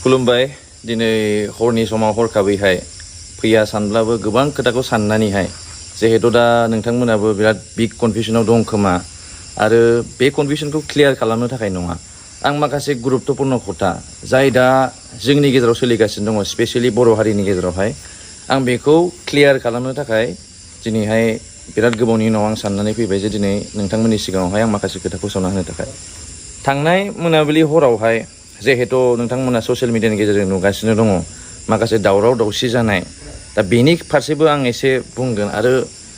खुलुमबाय दिनै हरनि समाव हरखाबैहाय फैया सानब्लाबो गोबां खोथाखौ साननानैहाय जिहेतु दा नोंथांमोनाबो बिराद बिग कनफिउजनाव दं खोमा आरो बे कनफिउजनखौ क्लियार खालामनो थाखाय नङा आं माखासे गुरुत्वपूर्ण खोथा जाय दा जोंनि गेजेराव सोलिगासिनो दङ स्पेशली बर' हारिनि गेजेरावहाय आं बेखौ क्लियार खालामनो थाखाय दिनैहाय बिराद गोबावनि उनाव आं साननानै फैबाय जे दिनै नोंथांमोननि सिगाङावहाय आं माखासे खोथाखौ सावना होनो थाखाय थांनाय मोनाबिलि हरावहाय जिहेतु नोंथांमोना ससियेल मिडियानि गेजेरजों नुगासिनो दङ माखासे दावराव दावसि जानाय दा बेनि फारसेबो आं एसे बुंगोन आरो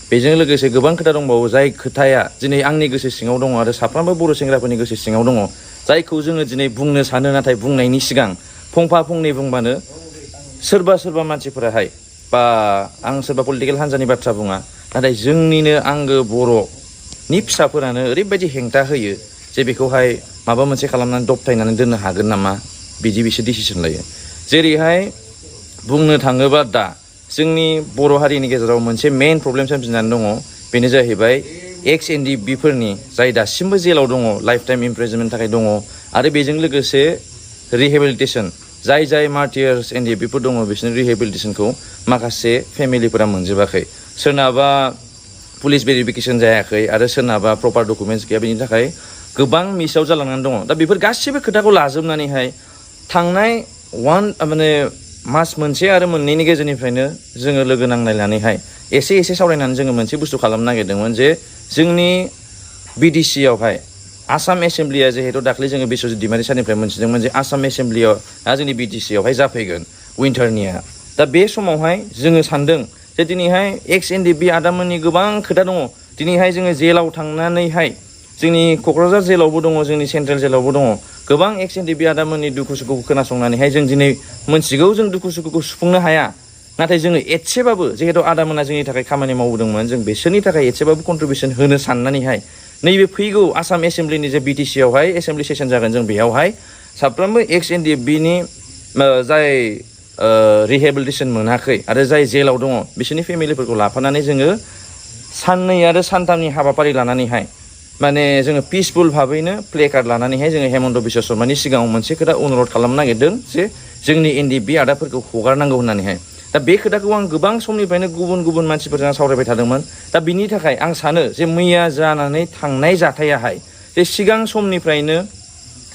बेजों लोगोसे गोबां खोथा दंबावो जाय खोथाया दिनै आंनि गोसो सिङाव दङ आरो साफ्रोमबो बर' सेंग्राफोरनि गोसो सिङाव दङ जायखौ जोङो दिनै बुंनो सानो नाथाय बुंनायनि सिगां फंफा फंनै बुंबानो सोरबा मानसिफोराहाय बा आं सोरबा पलिटिकेल हान्जानि बाथ्रा बुङा नाथाय जोंनिनो आंगो बर'नि फिसाफोरानो ओरैबायदि हेंथा होयो जे बेखौहाय माबा मोनसे खालामनानै दबथायनानै दोननो हागोन नामा बिदि बिसोर डिसिसन लायो जेरैहाय बुंनो थाङोबा दा जोंनि बर' हारिनि गेजेराव मोनसे मेइन प्रब्लेम सोमजिनानै दङ बेनो जाहैबाय एक्स NDB फोरनि जाय दासिमबो जेलाव दङ लाइफ टाइम इमप्रिजनमेन्टनि थाखाय दङ आरो बेजों लोगोसे रिहेबिलिटेसन जाय मार्टियार्स NDB फोर दङ बिसोरनि रिहेबिलिटेसनखौ माखासे फेमिलिफोरा मोनजोबाखै सोरनाबा पुलिस भेरिफिकेसन जायाखै आरो सोरनाबा प्रपार डकुमेन्टस गैया बेनि थाखाय गोबां मिसआव जालांनानै दङ दा बेफोर गासिबो खोथाखौ लाजोबनानैहाय थांनाय मास मोनसे आरो मोननैनि गेजेरनिफ्रायनो जोङो लोगो नांलायनानैहाय एसे सावरायनानै जोङो मोनसे बुस्थु खालामनो नागिरदोंमोन जे जोंनि BDC आवहाय आसाम एसेम्ब्लिया जिहेतु दाख्लै जोङो बिश्वजित दैमारि सारनिफ्राय मोनथिदोंमोन जे आसाम एसेम्ब्लियाव जोंनि BDC आवहाय जाफैगोन उइन्टारनिया दा बे समावहाय जोङो सानदों जे दिनैहाय एक्स NDB आदामोननि गोबां खोथा दङ दिनैहाय जोङो जेलाव थांनानैहाय जोंनि क'क्राझार जेलावबो दङ जोंनि सेन्ट्रेल जेलावबो दङ गोबां एक्स NDB आदामोननि दुखु सुखुखौ खोनासंनानैहाय जों दिनै मोनथिगौ जों दुखु सुखुखौ सुफुंनो हाया नाथाय जोङो एसेबाबो जिहेतु आदामोना जोंनि थाखाय खामानि मावदोंमोन जों बिसोरनि थाखाय एसेबाबो कन्ट्रिबिउसन होनो साननानैहाय नैबे फैगौ आसाम एसेम्ब्लिनि जे BTC आवहाय एसेम्ब्लि सेसन जागोन जों बेयावहाय साफ्रोमबो एक्स NDBनि जाय रिहेबिलिटेसन मोनाखै आरो जाय जेलाव दङ बिसोरनि फेमिलिफोरखौ लाफानानै जोङो साननै आरो सानथामनि हाबाफारि लानानैहाय माने जोङो पिसफुल भाबैनो प्ले कार्ड लानानैहाय जोङो हेमन्त बिश्व शर्मानि सिगाङाव मोनसे खोथा अनुरद खालामनो नागिरदों जे जोंनि NDB आदाफोरखौ हगारनांगौ होननानैहाय दा बे खोथाखौ आं गोबां समनिफ्रायनो गुबुन मानसिफोरजों सावरायबाय थादोंमोन दा बिनि थाखाय आं सानो जे मैया जानानै थांनाय जाथायाहाय जे सिगां समनिफ्रायनो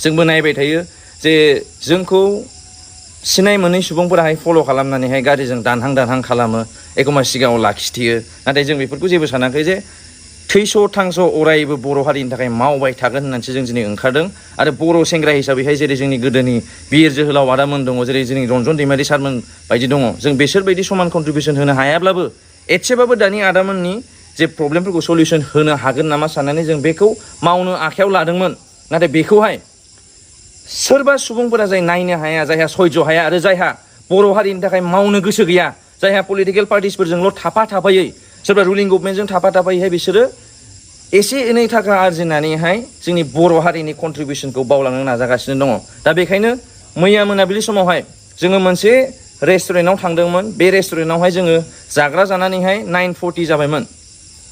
जोंबो नायबाय थायो जे जोंखौ सिनाय मोनै सुबुंफोराहाय फल' खालामनानैहाय गारिजों दानहां खालामो एखम्बा सिगाङाव लाखिथियो नाथाय जों बेफोरखौ जेबो सानाखै जे थैस' थांस' अरायबो बर' हारिनि थाखाय मावबाय थागोन होननानैसो जों दिनै ओंखारदों आरो बर' सेंग्रा हिसाबैहाय जेरै जोंनि गोदोनि बिर जोहोलाव आदामोन दङ जेरै जोंनि रन्जन दैमारि सारमोन बायदि दङ जों बिसोरबायदि समान कन्ट्रिबिउसन होनो हायाब्लाबो एसेबाबो दानि आदामोननि जे प्रब्लेमफोरखौ सलिउसन होनो हागोन नामा साननानै जों बेखौ मावनो आखायाव लादोंमोन नाथाय बेखौहाय सोरबा सुबुंफोरा जाय नायनो हाया जायहा सयज' हाया आरो जायहा बर' हारिनि थाखाय मावनो गोसो गैया जायहा पलिटिकेल पार्टिसफोरजोंल' थाफायै सोरबा रुलिं गभर्नमेन्टजों थाफायैहाय बिसोरो एसे एनै थाखा आरजिनानैहाय जोंनि बर' हारिनि कन्ट्रिबिउसनखौ बावलांनो नाजागासिनो दङ दा बेखायनो मैया मोनाबिलि समावहाय जोङो मोनसे रेस्टुरेन्टाव थांदोंमोन बे रेस्टुरेन्टावहाय जोङो जाग्रा जानानैहाय 9:40 जाबायमोन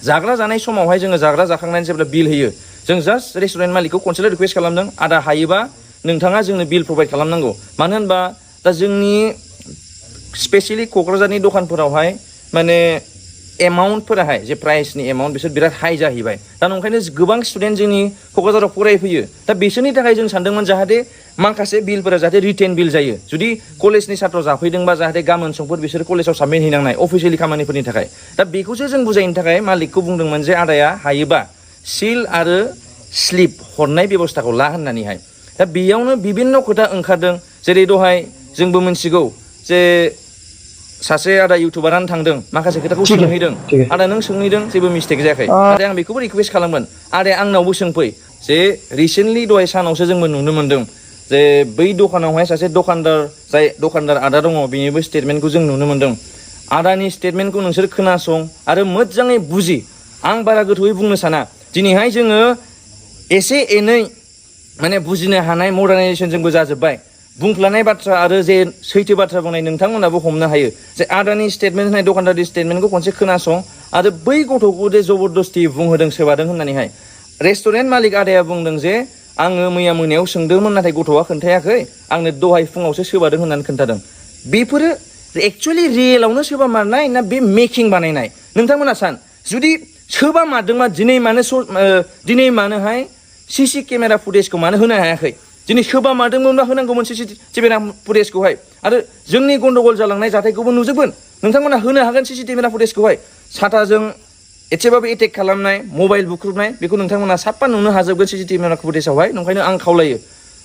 जाग्रा जानाय समावहाय जोङो जाग्रा जाखांनानै जेब्ला बिल होयो जों जास्ट रेस्टुरेन्ट मालिकखौ खनसेल' रिक्वेस्ट खालामदों आदा हायोबा नोंथाङा जोंनो बिल प्रभाइड खालामनांगौ मानो होनबा दा जोंनि स्पेसियेलि क'क्राझारनि दखानफोरावहाय माने एमाउन्टफोराहाय जे प्राइसनि एमाउन्ट बिसोर बिराद हाई जाहैबाय दा ओंखायनो गोबां स्टुडेन्ट जोंनि क'क्राझाराव फरायफैयो दा बिसोरनि थाखाय जों सानदोंमोन जाहाथे माखासे बिलफोरा जाहाथे रिटेन बिल जायो जुदि कलेजनि सात्र जाफैदोंबा जाहाथे गाबोन समफोर बिसोर कलेजाव साबमिट हैनांनाय अफिसियेलि खामानिफोरनि थाखाय दा बेखौसो जों बुजायनो थाखाय मालिकखौ बुंदोंमोन जे आदाया हायोबा सिल आरो स्लिप हरनाय बेब'स्थाखौ ला होननानैहाय दा बेयावनो बिभिन्न खोथा ओंखारदों जेरै दहाय जोंबो मिथिगौ जे सासे आदा इउटुबारानो थांदों माखासे खोथाखौ सोंहैदों आदा नों सोंहैदों जेबो मिस्टेक जायाखै नाथाय आं बेखौबो रिक्वेस्ट खालामगोन आदाया आंनावबो सोंफै जे रिसेन्टलि दहाय सानावसो जोंबो नुनो मोन्दों जे बै दखानावहाय सासे जाय दखानदार आदा दङ बेनिबो स्टेटमेन्टखौ जों नुनो मोन्दों आदानि स्टेटमेन्टखौ नोंसोर खोनासं आरो मोजाङै बुजि आं बारा गोथौयै बुंनो साना दिनैहाय जोङो एसे एनै माने बुजिनो हानाय मडार्नाइजेसनजोंबो जाजोब्बाय बुंफ्लानाय बाथ्रा आरो जे सैथो बाथ्रा बुंनाय नोंथांमोनाबो हमनो हायो जे आदानि स्टेटमेन्ट होनाय दखानदारनि स्टेटमेन्टखौ खनसे खोनासं आरो बै गथ'खौ जे जबरदस्ति बुंहोदों सोबादों होननानैहाय रेस्टुरेन्ट मालिक आदाया बुंदों जे आङो मैया मोनायाव सोंदोंमोन नाथाय गथ'आ खोन्थायाखै आंनो दहाय फुङावसो सोबादों होननानै खोन्थादों बेफोरो एक्चुअलि रियेलावनो सोबा मारनाय ना बे मेकिं बानायनाय नोंथांमोना सान जुदि सोबा मारदोंबा दिनै मानोहाय सीसी केमेरा फुटेजखौ मानो होनो हायाखै दिनै सोबा मारदोंमोनबा होनांगौमोन सीसी केमेरा फुटेजखौहाय आरो जोंनि गन्डगल जालांनाय जाथायखौबो नुजोबगोन नोंथांमोना होनो हागोन सीसी केमेरा फुटेजखौहाय साथाजों एसेबाबो एटेक खालामनाय मबाइल बुख्रुबनाय बेखौ नोंथांमोना साफा नुनो हाजोबगोन सीसी केमेरा फुटेजावहाय नंखायनो आं खावलायो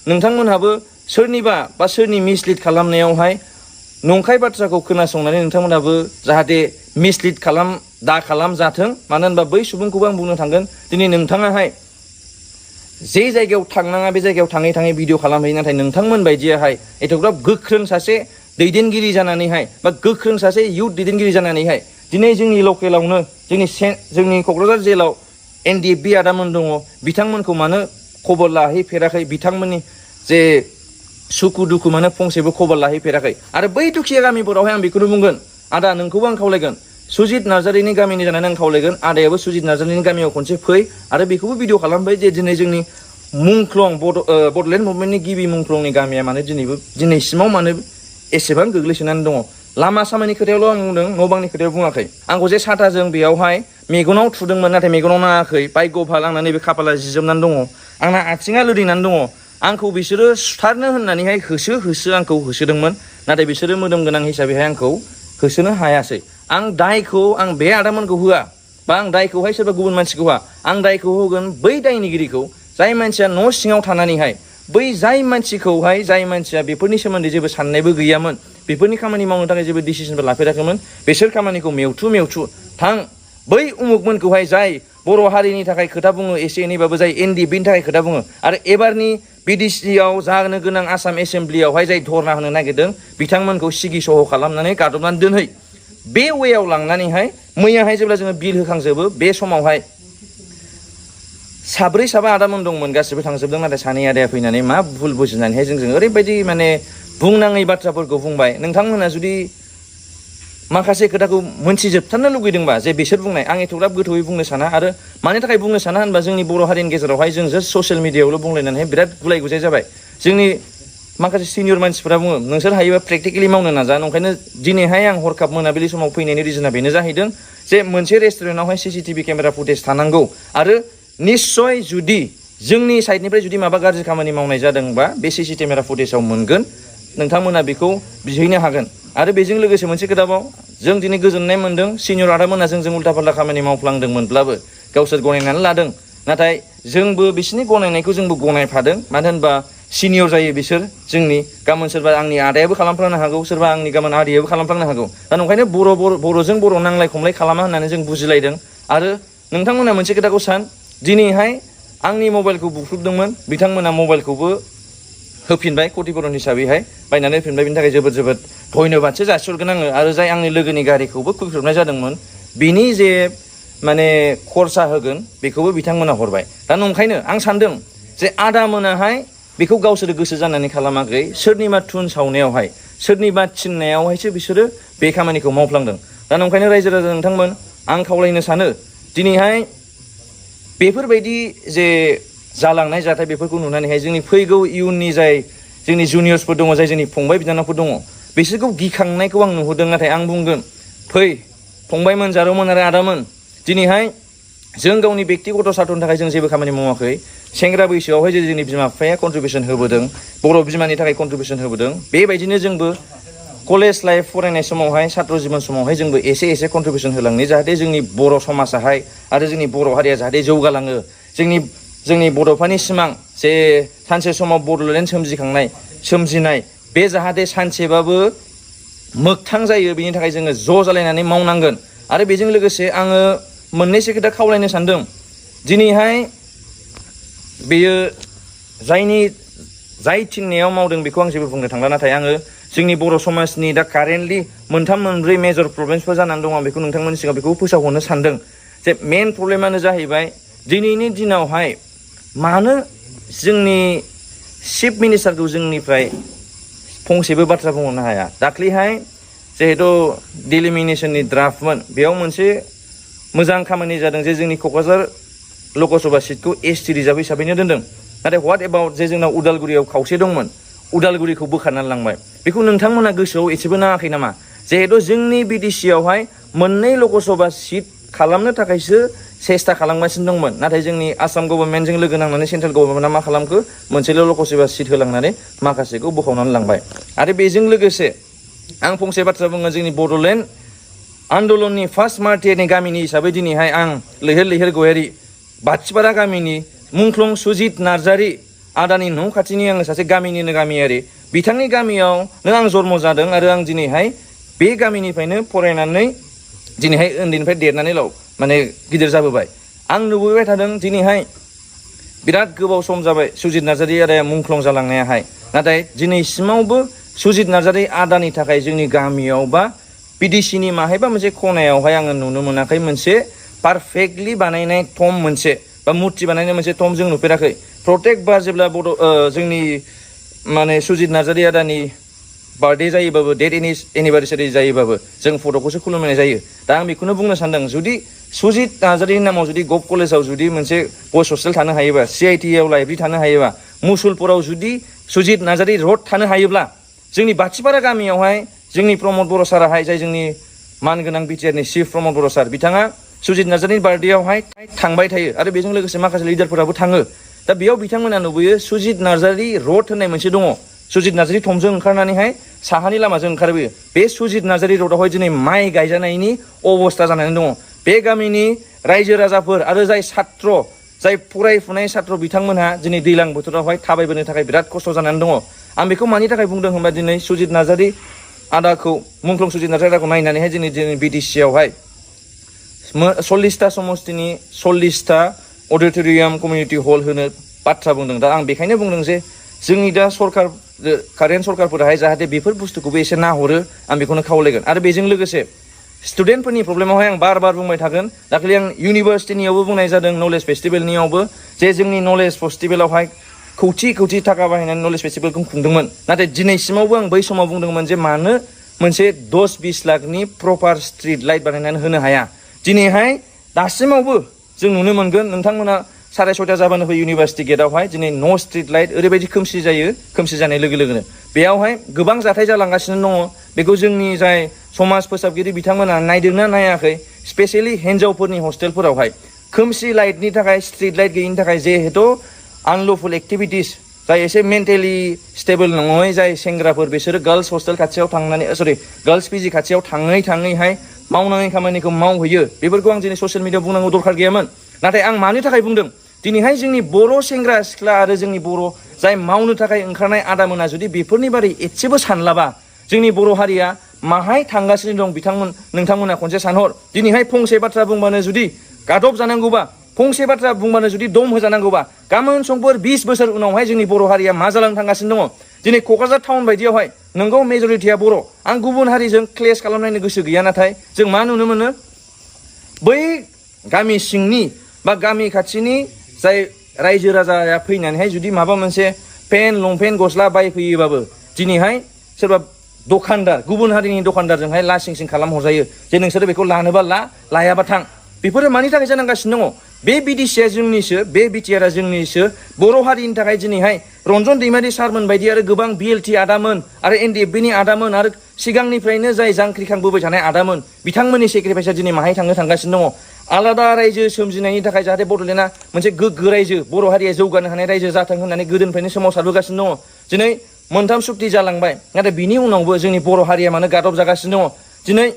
नोंथांमोनहाबो सोरनिबा बा सोरनि मिसलिड खालामनायावहाय नंखाय बाथ्राखौ खोनासंनानै नोंथांमोनहाबो जाहाथे मिसलिड खालाम जाथों मानो होनबा बै सुबुंखौबो आं बुंनो थांगोन दिनै नोंथाङाहाय जे जायगायाव थांनाङा बे जायगायाव थाङै थाङै भिडिअ खालामहैयो नाथाय नोंथांमोन बायदियाहाय एथ'ग्राब गोख्रों सासे दैदेनगिरि जानानैहाय बा गोख्रों सासे इयुथ दैदेनगिरि जानानैहाय दिनै जोंनि लकेलावनो जोंनि क'क्राझार जेलाव NDFB आदामोन दङ बिथांमोनखौ मानो खबर लाहैफेराखै बिथांमोननि जे सुखु दुखु मानो फंसेबो खबर लाहैफेराखै आरो बै दुखिया गामिफोरावहाय आं बेखौनो बुंगोन आदा नोंखौबो आं खावलायगोन सुजित नार्जारिनि गामिनि जानानै आं खावलायगोन आदायाबो सुजित नार्जारिनि गामियाव खनसे फै आरो बेखौबो भिडिअ खालामबाय जे दिनै जोंनि मुंख्लं बड'लेण्ड मुभमेन्टनि गिबि मुंख्लंनि गामिया मानो दिनैसिमाव मानो एसेबां गोग्लैसोनानै दङ लामा सामानि खोथायावल' आं बुंदों न' बांनि खोथायाव बुङाखै आंखौ जे साथाजों बेयावहाय मेगनाव थुदोंमोन नाथाय मेगनाव नाङाखै बाइक गफाल आंना नैबे खाफाला जिजोबनानै दङ आंना आथिङा लोरिनानै दङ आंखौ बिसोरो सुथारनो होननानैहाय होसो आंखौ होसोदोंमोन नाथाय बिसोरो मोदोम गोनां हिसाबैहाय आंखौ होसोनो हायासै आं दायखौ आं बे आदामोनखौ होआ बा आं दायखौहाय सोरबा गुबुन मानसिखौ होआ आं दायखौ होगोन बै दायनिगिरिखौ जाय मानसिया न' सिङाव थानानैहाय जाय मानसिया बेफोरनि सोमोन्दै जेबो साननायबो गैयामोन बेफोरनि खामानि मावनो थाखाय जेबो डिसिसनबो लाफेराखैमोन बिसोर खामानिखौ मेवथु थां बै उमुगमोनखौहाय जाय बर' हारिनि थाखाय खोथा बुङो एसे एनैबाबो जाय NDFBनि थाखाय खोथा बुङो आरो एबारनि BDCआव जानो गोनां आसाम एसेम्ब्लियावहाय जाय धरना होनो नागिरदों बिथांमोनखौ सिगि सह' खालामनानै गादबनानै दोनहै बे वेयाव लांनानैहाय मैयाहाय जेब्ला जोङो बिल होखांजोबो बे समावहाय साब्रै साबा आदामोन दंमोन गासिबो थांजोबदों नाथाय सानै आदाया फैनानै मा भुल बुजिनानैहाय जोंजों ओरैबायदि माने बुंनाङै बाथ्राफोरखौ बुंबाय नोंथांमोना जुदि माखासे खोथाखौ मोनथिजोबथारनो लुगैदोंबा जे बिसोर बुंनाय आं एथ'ग्राब गोथौयै बुंनो साना आरो मानि थाखाय बुंनो साना होनबा जोंनि बर' हारिनि गेजेरावहाय जों जास्ट ससियेल मिडियायावल' बुंलायनानै बिराद गुलाय गुजाय जाबाय जोंनि माखासे सिनियर मानसिफोरा बुङो नोंसोर हायोबा प्रेक्टिकेलि मावनो नाजा ओंखायनो दिनैहाय आं हरखाब मोनाबिलि समाव फैनायनि रिजोना बेनो जाहैदों जे मोनसे रेस्टुरेन्टआवहाय CCTV केमेरा फुटेज थानांगौ आरो निश्चय जुदि जोंनि साइडनिफ्राय जुदि माबा गाज्रि खामानि मावनाय जादोंबा बे CCTV केमेरा फुटेजाव मोनगोन नोंथांमोना बेखौ बिहैनो हागोन आरो बेजों लोगोसे मोनसे खोथाबाव जों दिनै गोजोननाय मोनदों सिनियर आदामोना जों उल्था फाल्था खामानि मावफ्लांदोंमोनब्लाबो गावसोर गनायनानै लादों नाथाय जोंबो बिसोरनि गनायनायखौ जोंबो गनायफादों मानो होनबा सिनियर जायो बिसोर जोंनि गाबोन सोरबा आंनि आदायाबो खालामफ्लांनो हागौ सोरबा आंनि गाबोन आदैयाबो खालामफ्लांनो हागौ दा ओंखायनो बर'जों बर' नांलाय खमलाय खालामा होननानै जों बुजिलायदों आरो नोंथांमोना मोनसे खोथाखौ सान दिनैहाय आंनि मबाइलखौ बुख्रुबदोंमोन बिथांमोना मबाइलखौबो होफिनबाय खतिपुरन हिसाबैहाय बायनानै होफिनबाय बिनि थाखाय जोबोद धन्यबादसो जासिहरगोन आङो आरो जाय आंनि लोगोनि गारिखौबो खुबख्रुबनाय जादोंमोन बिनि जे माने खरसा होगोन बेखौबो बिथांमोना हरबाय दा नंखायनो आं सानदों जे आदामोनाहाय बेखौ गावसोर गोसो जानानै खालामाखै सोरनिबा थुन सावनायावहाय सोरनिबा थिननायावहायसो बिसोरो बे खामानिखौ मावफ्लांदों दा नंखायनो रायजो राजा नोंथांमोन आं खावलायनो सानो दिनैहाय बेफोरबायदि जे जालांनाय जाथाय बेफोरखौ नुनानैहाय जोंनि फैगौ इयुननि जाय जोंनि जुनियर्सफोर दङ जाय जोंनि फंबाय बिनानावफोर दङ बिसोरखौ गिखांनायखौ आं नुहुरदों नाथाय आं बुंगोन फै फंबायमोन जारौमोन आरो आदामोन दिनैहाय जों गावनि बेक्तिगत सार्थनि थाखाय जों जेबो खामानि मावाखै सेंग्रा बैसोआवहाय जे जोंनि बिमा बिफाया कन्ट्रिबिउसन होबोदों बर' बिमानि थाखाय कन्ट्रिबिउसन होबोदों बेबायदिनो जोंबो कलेज लाइफ फरायनाय समावहाय सात्र जीबन समावहाय जोंबो एसे कन्ट्रिबिउसन होलांनो जाहाथे जोंनि बर' समाजाहाय आरो जोंनि बर' हारिया जाहाथे जौगालाङो जोंनि बड'फानि सिमां जे सानसे समाव बड'लेण्ड सोमजिनाय बे जाहाथे सानसेबाबो मोगथां जायो बेनि थाखाय जोङो ज' जालायनानै मावनांगोन आरो बेजों लोगोसे आङो मोननैसो खोथा खावलायनो सानदों दिनैहाय बेयो जाय थिननायाव मावदों बेखौ आं जेबो बुंनो थांला नाथाय आङो जोंनि बर' समाजनि दा कारेन्टलि मोनथाम मोनब्रै मेजर प्रब्लेम्सफोर जानानै दङ आं बेखौ नोंथांमोननि सिगाङाव बेखौ फोसावहरनो सानदों जे मेन प्रब्लेमानो जाहैबाय दिनैनि दिनावहाय मानो जोंनि चिफ मिनिस्टारखौ जोंनिफ्राय फंसेबो बाथ्रा बुंहरनो हाया दाख्लैहाय जिहेतु डिलिमिनेसननि ड्राफ्टमोन बेयाव मोनसे मोजां खामानि जादों जे जोंनि क'क्राझार लकसभा सिटखौ ST रिजार्भ हिसाबैनो दोनदों नाथाय व्हाट एबाउट जे जोंनाव उदालगुरियाव खावसे दंमोन उदालगुरिखौ बोखारनानै लांबाय बेखौ नोंथांमोना गोसोआव एसेबो नाङाखै नामा जिहेतु जोंनि बिटिसियावहाय मोननै लकसभा सिट खालामनो थाखायसो सेस्था खालामगासिनो दंमोन नाथाय जोंनि आसाम गभर्नमेन्टजों लोगो नांनानै सेन्ट्रेल गभर्नमेन्टआ मा खालामखो मोनसेल' लकसभा सिट होलांनानै माखासेखौ बोखावनानै लांबाय आरो बेजों लोगोसे आं फंसे बाथ्रा बुङो जोंनि बड'लेण्ड आन्दलननि फार्स्ट मार्टियारनि गामिनि हिसाबै दिनैहाय आं लैहोर लैहोर गयारि बाथिपारा गामिनि मुंख्लं सुजित नार्जारि आदानि न' खाथिनि आङो सासे गामिनिनो गामियारि बिथांनि गामियावनो आं जन्म जादों आरो आं दिनैहाय बे गामिनिफ्रायनो फरायनानै दिनैहाय उन्दैनिफ्राय देरनानै माने गिदिर जाबोबाय आं नुबोबाय थादों दिनैहाय बिराद गोबाव सम जाबाय सुजित नार्जारि आदाया मुंख्लं जालांनायाहाय नाथाय दिनैसिमावबो सुजित नार्जारि आदानि थाखाय जोंनि गामियाव बा बिडिसिनि माहायबा मोनसे खनायावहाय आङो नुनो मोनाखै मोनसे पारफेक्टलि बानायनाय टम मोनसे बा मुर्ति बानायनाय मोनसे टम जों नुफेराखै प्रत्येक बार जेब्ला जोंनि माने सुजित नार्जारि आदानि बार्थडे जायोबाबो डेट एनिभार्सारि जायोबाबो जों फट'खौसो खुलुमनाय जायो दा आं बेखौनो बुंनो सानदों जुदि सुजित नार्जारिनि नामाव जुदि गभ कलेजाव जुदि मोनसे बयस हस्टेल थानो हायोबा CITआव लाइब्रेरि थानो हायोबा मुसुलपुराव जुदि सुजित नार्जारि रड थानो हायोब्ला जोंनि बाथिपारा गामियावहाय जोंनि प्रमद बर' साराहाय जाय जोंनि मानगोनां बिटिआरनि चिफ प्रमद बर' सार बिथाङा सुजित नार्जारिनि बार्थडेआवहाय थांबाय थायो आरो बेजों लोगोसे माखासे लिडारफोराबो थाङो दा बेयाव बिथांमोना नुबोयो सुजित नार्जारि रड होननाय मोनसे दङ सुजित नार्जारि थंजों ओंखारनानैहाय साहानि लामाजों ओंखारबोयो बे सुजित नार्जारि रडआवहाय दिनै माइ गायजानायनि अबस्था जानानै दङ बे गामिनि रायजो राजाफोर आरो जाय छात्र जाय फरायफुनाय छात्र बिथांमोनहा दिनै दैज्लां बोथोरावहाय थाबायबोनो थाखाय बिराद खस्थ' जानानै दङ आं बेखौ मानि थाखाय बुंदों होनबा दिनै सुजित नार्जारि आदाखौ मुंख्लं सुजित नार्जारि आदाखौ नायनानैहाय दिनै बिटिसियावहाय 40टा समस्तिनि 40टा अडिट'रियाम कमिउनिटि हल होनो बाथ्रा बुंदों दा आं बेखायनो बुंदों जे जोंनि दा सरकार कारेन्ट सरकारफोराहाय जाहाथे बेफोर बुस्थुखौबो एसे नाहरो आं बेखौनो खावलायगोन आरो बेजों लोगोसे स्टुडेन्टफोरनि प्रब्लेमावहाय आं बार बार बुंबाय थागोन दाखालि आं इउनिभार्सिटिनियावबो बुंनाय जादों नलेज फेस्टिभेलनियावबो जे जोंनि नलेज फेस्टिभेलावहाय खौथि थाखा बाहायनानै नलेज फेस्टिभेलखौ खुंदोंमोन नाथाय दिनैसिमावबो आं बै समाव बुंदोंमोन जे मानो मोनसे 10-20 लाखनि प्रपार स्ट्रिट लाइट बानायनानै होनो हाया दिनैहाय दासिमावबो जों नुनो मोनगोन नोंथांमोना 6:30 जाबानो फैयो इउनिभार्सिटि गेटआवहाय दिनै न' स्ट्रिट लाइट ओरैबायदि खोमसि जायो खोमसि जानाय लोगो लोगोनो बेयावहाय गोबां जाथाय जालांगासिनो दङ बेखौ जोंनि जाय समाज फोसाबगिरि बिथांमोना नायदोंना नायाखै स्पेसियेलि हिन्जावफोरनि हस्टेलफोरावहाय खोमसि लाइटनि थाखाय स्ट्रिट लाइट गैयिनि थाखाय जिहेथु आनलफुल एक्टिभिटिस जाय एसे मेन्टेलि स्टेबल नङै जाय सेंग्राफोर बिसोरो गार्लस हस्टेल खाथियाव थांनानै गार्लस पिजि खाथियाव थाङैहाय मावनाङै खामानिखौ मावहैयो बेफोरखौ आं दिनै ससियेल मिडियाआव बुंनांगौ दरखार गैयामोन नाथाय आं मानि थाखाय बुंदों दिनैहाय जोंनि बर' सेंग्रा सिख्ला आरो जोंनि बर' जाय मावनो थाखाय ओंखारनाय आदामोना जुदि बेफोरनि बारै एसेबो सानलाबा जोंनि बर' हारिया माहाय थांगासिनो दं नोंथांमोना खनसे सानहर दिनैहाय फंसे बाथ्रा बुंबानो जुदि गादब जानांगौबा फंसे बाथ्रा बुंबानो जुदि दम होजानांगौबा गाबोन समफोर 20 बोसोर उनावहाय जोंनि बर' हारिया मा जालांनो थांगासिनो दङ दिनै क'क्राझार टाउन बायदियावहाय नोंगौ मेजरिटिया बर' आं गुबुन हारिजों क्लेश खालामनायनो गोसो गैया नाथाय जों मा नुनो मोनो बै गामि सिंनि बा गामि खाथिनि जाय रायजो राजाया फैनानैहाय जुदि माबा मोनसे पेन्ट लंपेन्ट गस्ला बायफैयोबाबो दिनैहाय सोरबा दखानदार गुबुन हारिनि दखानदारजोंहाय लासिंसिं खालामहरजायो जे नोंसोरो बेखौ लानोबा लायाबा थां बेफोरो मानि थाखाय जानांगासिनो दङ बे बिडिसिया जोंनिसो बे बिटिआरआ जोंनिसो बर' हारिनि थाखाय दिनैहाय रन्जन दैमारि सारमोन बायदि आरो गोबां बिएलटि आदामोन आरो NDFBनि आदामोन आरो सिगांनिफ्रायनो जाय जांख्रिखांबोबाय थानाय आदामोन बिथांमोननि सेक्रिफाइसआ दिनै माहाय थांगासिनो दङ आलादा रायजो सोमजिनायनि थाखाय जाहाथे बड'लेण्डआ मोनसे गोग्गो रायजो बर' हारिया जौगानो हानाय रायजो जाथों होननानै गोदोनिफ्रायनो सोमावसारबोगासिनो दङ दिनै 3 सुक्ति जालांबाय नाथाय बिनि उनावबो जोंनि बर' हारिया मानो गादब जागासिनो दङ दिनै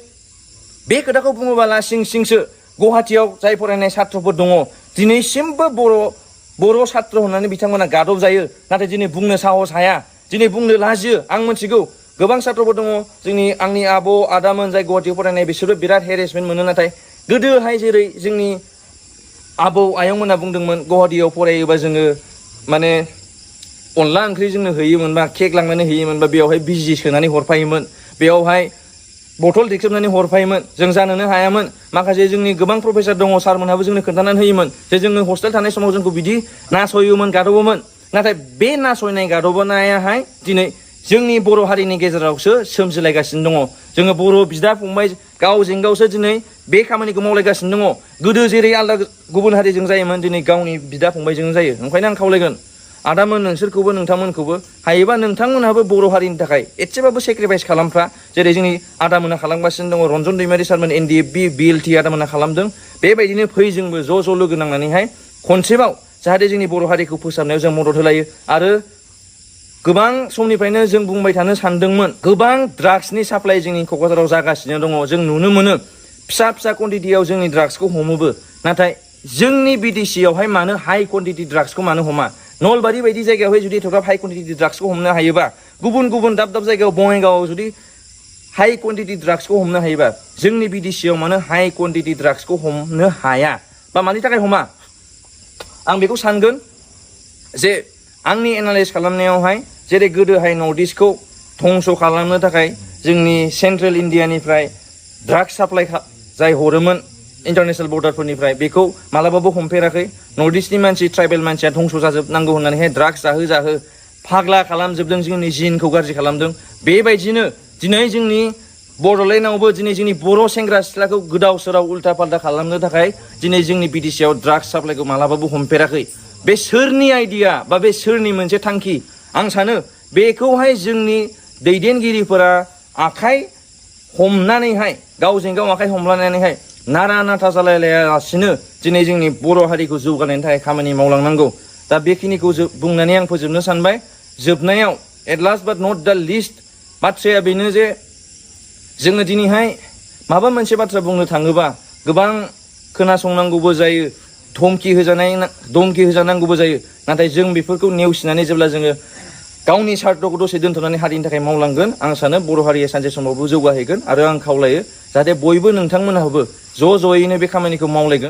बे खोथाखौ बुङोबा लासिंसिंसो गुवाहाटियाव जाय फरायनाय छात्रफोर दङ दिनैसिमबो बर' छात्र होननानै बिथांमोना गादब जायो नाथाय दिनै बुंनो साहस हाया दिनै बुंनो लाजियो आं मिथिगौ गोबां छात्रफोर दङ आंनि आब' आदामोन जाय गुवाहाटियाव फरायनाय बिसोरो बिराद हेरेसमेन्ट मोनो नाथाय गोदोहाय जेरै जोंनि आबौ आयंमोना बुंदोंमोन गुवाहाटियाव फरायोबा जोङो माने अनला ओंख्रि जोंनो होयोमोनबा केक लांनानै होयोमोनबा बेयावहाय बिजि सोनानै हरफायोमोन बेयावहाय बथल दैख्रेबनानै हरफायोमोन जों जानोनो हायामोन माखासे जोंनि गोबां प्रफेसर दङ सारमोनहाबो जोंनो खोन्थानानै होयोमोन जे जोङो हस्टेल थानाय समाव जोंखौ बिदि नासयोमोन गादबोमोन नाथाय बे नासयनाय गादबनायाहाय दिनै जोंनि बर' हारिनि गेजेरावसो सोमजिलायगासिनो दङ जोङो बर' बिदा फंबाय गावजों गावसो दिनै बे खामानिखौ मावलायगासिनो दङ गोदो जेरै आलादा गुबुन हारिजों जायोमोन दिनै गावनि बिदा फंबायजों जायो ओंखायनो आं खावलायगोन आदामोन नोंसोरखौबो नोंथांमोनखौबो हायोबा नोंथांमोनहाबो बर' हारिनि थाखाय एसेबाबो सेक्रिफाइस खालामफ्रा जेरै जोंनि आदामोना खालामगासिनो दङ रन्जन दैमारि सारमोन NDFB BLT आदामोना खालामदों बेबायदिनो फै जोंबो ज' ज' लोगो नांनानैहाय खनसेबाव जाहाथे जोंनि बर' हारिखौ फोसाबनायाव जों मदद होलायो आरो गोबां समनिफ्रायनो जों बुंबाय थानो सानदोंमोन गोबां ड्राग्सनि साप्लाइ जोंनि क'क्राझाराव जागासिनो दङ जों नुनो मोनो फिसा फिसा क्वान्टिटियाव जोंनि ड्राग्सखौ हमोबो नाथाय जोंनि BTC-आवहाय मानो हाइ क्वान्टिटि ड्राग्सखौ मानो हमा नलबारि बायदि जायगायावहाय जुदि एथ'ग्राब हाइ क्वान्टिटि ड्राग्सखौ हमनो हायोबा गुबुन गुबुन दाब दाब जायगायाव बङाइगावआव जुदि हाइ क्वान्टिटि ड्राग्सखौ हमनो हायोबा जोंनि BTC-आव मानो हाइ क्वान्टिटि ड्राग्सखौ हमनो हाया बा मानि थाखाय हमा आं बेखौ सानगोन जे आंनि एनालाइज खालामनायावहाय जेरै गोदोहाय नर्थ इस्टखौ धंस खालामनो थाखाय जोंनि सेन्ट्रेल इण्डियानिफ्राय ड्राग्स साप्लाइ जाय हरोमोन इन्टारनेसनेल बर्डारफोरनिफ्राय बेखौ मालाबाबो हमफेराखै नर्थ इस्टनि मानसि ट्राइबेल मानसिया धंस जाजोबनांगौ होननानैहाय ड्राग्स जाहो जाहो फाग्ला खालामजोबदों जोंनि जिनखौ गाज्रि खालामदों बेबायदिनो दिनै जोंनि बड'लेण्डआवबो दिनै जोंनि बर' सेंग्रा सिख्लाखौ गोदाव सोराव उल्था पाल्टा खालामनो थाखाय दिनै जोंनि BTC-आव ड्राग्स साप्लाइखौ मालाबाबो हमफेराखै बे सोरनि आइडिया बा बे सोरनि मोनसे थांखि आं सानो बेखौहाय जोंनि दैदेनगिरिफोरा आखाइ हमनानैहाय गावजों गाव आखाइ हमलायनानैहाय नारा नाथा जालायलायालासिनो दिनै जोंनि बर' हारिखौ जौगानायनि थाखाय खामानि मावलांनांगौ दा बेखिनिखौ बुंनानै आं फोजोबनो सानबाय जोबनायाव एट लास्ट बाट नट दा लिस्ट बाथ्राया बेनो जे जोङो दिनैहाय माबा मोनसे बाथ्रा बुंनो थाङोबा गोबां खोनासंनांगौबो जायो धमकि होजानांगौबो जायो नाथाय जों बेफोरखौ नेवसिनानै जेब्ला जोङो गावनि सार्थखौ दसे दोनथ'नानै हारिनि थाखाय मावलांगोन आं सानो बर' हारिया सानसे समावबो जौगाहैगोन आरो आं खावलायो जाहाथे बयबो नोंथांमोनहाबो ज' ज'यैनो बे खामानिखौ मावलायगोन